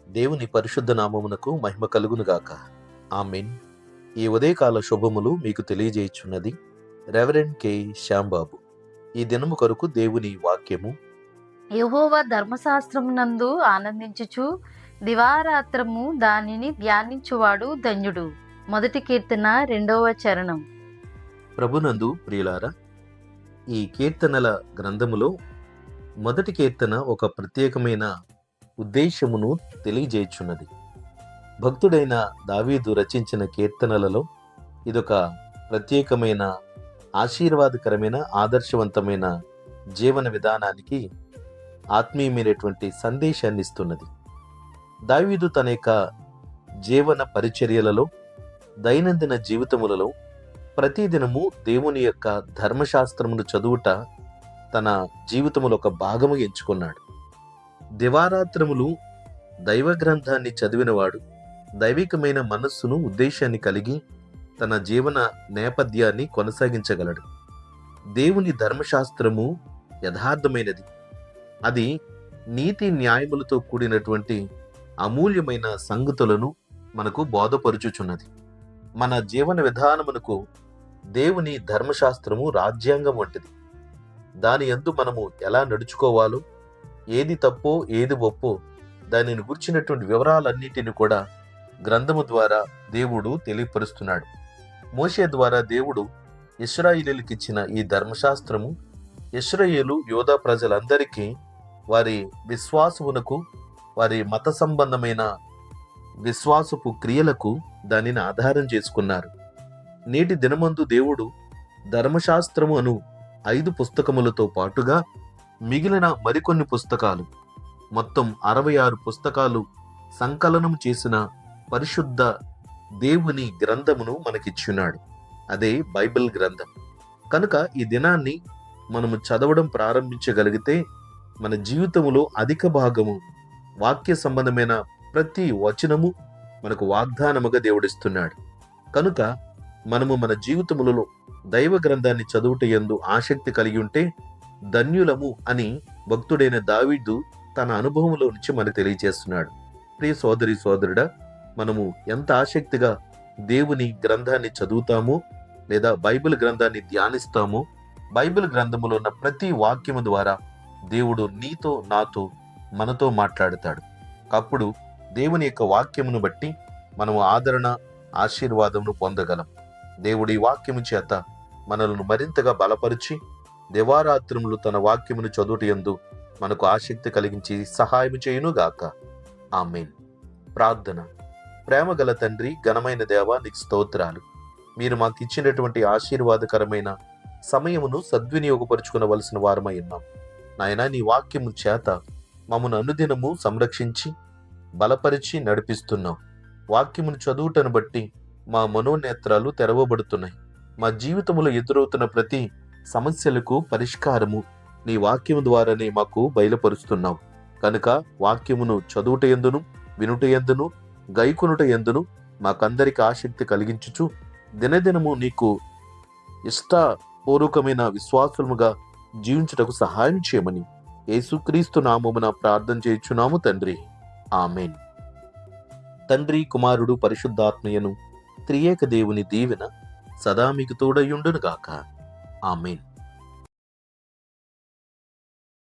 దేవుని పరిశుద్ధ నామమునకు మహిమ కలుగునుగాక. ఆమేన్. ఈ ఉదయకాల శుభములు మీకు తెలియజేయుచున్నది రెవరెండ్ కె శ్యాంబాబు. ఈ దినము కొరకు దేవుని వాక్యము, యెహోవా ధర్మశాస్త్రమునందు ఆనందించుచు దివారాత్రము దానిని ధ్యానించువాడు ధన్యుడు. మొదటి కీర్తన 2వ చరణం. ప్రభునందు ప్రియులారా, ఈ కీర్తనల గ్రంథములో మొదటి కీర్తన ఒక ప్రత్యేకమైన ఉద్దేశమును తెలియజేయుచున్నది. భక్తుడైన దావీదు రచించిన కీర్తనలలో ఇదొక ప్రత్యేకమైన ఆశీర్వాదకరమైన ఆదర్శవంతమైన జీవన విధానానికి ఆత్మీయమైనటువంటి సందేశాన్ని ఇస్తున్నది. దావీదు తన యొక్క జీవన పరిచర్యలలో, దైనందిన జీవితములలో ప్రతిదినము దేవుని యొక్క ధర్మశాస్త్రమును చదువుట తన జీవితములో ఒక భాగము ఎంచుకున్నాడు. దివారాత్రములు దైవ గ్రంథాన్ని చదివినవాడు దైవికమైన మనస్సును, ఉద్దేశాన్ని కలిగి తన జీవన నేపథ్యాన్ని కొనసాగించగలడు. దేవుని ధర్మశాస్త్రము యథార్థమైనది. అది నీతి న్యాయములతో కూడినటువంటి అమూల్యమైన సంగతులను మనకు బోధపరుచుచున్నది. మన జీవన విధానమునకు దేవుని ధర్మశాస్త్రము రాజ్యాంగం వంటిది. దాని యందు మనము ఎలా నడుచుకోవాలో, ఏది తప్పో ఏది ఒప్పో దానిని గుర్చినటువంటి వివరాలన్నిటిని కూడా గ్రంథము ద్వారా దేవుడు తెలియపరుస్తున్నాడు. మోషే ద్వారా దేవుడు ఇశ్రాయేలీయులకు ఇచ్చిన ఈ ధర్మశాస్త్రము ఇశ్రాయేలు యోధా ప్రజలందరికీ వారి విశ్వాసమునకు, వారి మత సంబంధమైన విశ్వాసపు క్రియలకు దానిని ఆధారం చేసుకున్నారు. నేటి దినమందు దేవుడు ధర్మశాస్త్రము అను 5 పుస్తకములతో పాటుగా మిగిలిన మరికొన్ని పుస్తకాలు, మొత్తం 66 పుస్తకాలు సంకలనం చేసిన పరిశుద్ధ దేవుని గ్రంథమును మనకిచ్చున్నాడు. అదే బైబిల్ గ్రంథం. కనుక ఈ దినాన్ని మనము చదవడం ప్రారంభించగలిగితే మన జీవితములో అధిక భాగము వాక్య సంబంధమైన ప్రతి వచనము మనకు వాగ్దానముగా దేవుడిస్తున్నాడు. కనుక మనము మన జీవితములలో దైవ గ్రంథాన్ని చదువుట యందు ఆసక్తి కలిగి ఉంటే ధన్యులము అని భక్తుడైన దావీదు తన అనుభవంలో నుంచి మనకు తెలియజేస్తున్నాడు. ప్రియ సోదరి సోదరుడా, మనము ఎంత ఆసక్తిగా దేవుని గ్రంథాన్ని చదువుతామో లేదా బైబిల్ గ్రంథాన్ని ధ్యానిస్తామో, బైబిల్ గ్రంథములో ఉన్న ప్రతి వాక్యము ద్వారా దేవుడు నీతో, నాతో, మనతో మాట్లాడతాడు. అప్పుడు దేవుని యొక్క వాక్యమును బట్టి మనము ఆదరణ, ఆశీర్వాదమును పొందగలం. దేవుడి వాక్యము చేత మనలను మరింతగా బలపరిచి దివారాత్రములు తన వాక్యమును చదువుట యందు మనకు ఆసక్తి కలిగించి సహాయం చేయునుగాక. ఆమేన్. ప్రార్థన. ప్రేమగల తండ్రి, ఘనమైన దేవా, నీకు స్తోత్రాలు. మీరు మాకు ఇచ్చినటువంటి ఆశీర్వాదకరమైన సమయమును సద్వినియోగపరుచుకునవలసిన వారమై ఉన్నాం. నాయనా, నీ వాక్యము చేత మమ్మను అనుదినము సంరక్షించి బలపరిచి నడిపిస్తున్నావు. వాక్యమును చదువుటను బట్టి మా మనోనేత్రాలు తెరవబడుతున్నాయి. మా జీవితంలో ఎదురవుతున్న ప్రతి సమస్యలకు పరిష్కారము నీ వాక్యము ద్వారానే మాకు బయలుపరుస్తున్నావు. కనుక వాక్యమును చదువుట యందును, వినుట యందును, గైకొనుట యందును మాకందరికి ఆసక్తి కలిగించుచు దినదినము నీకు ఇష్టపూర్వకమైన విశ్వాసముగా జీవించుటకు సహాయం చేయమని యేసుక్రీస్తు నామమున ప్రార్థన చేయుచున్నాము తండ్రి. ఆమేన్. తండ్రి, కుమారుడు, పరిశుద్ధాత్మయను త్రియేక దేవుని దీవెన సదా మీకు తోడయుండును గాక. ఆమేన్.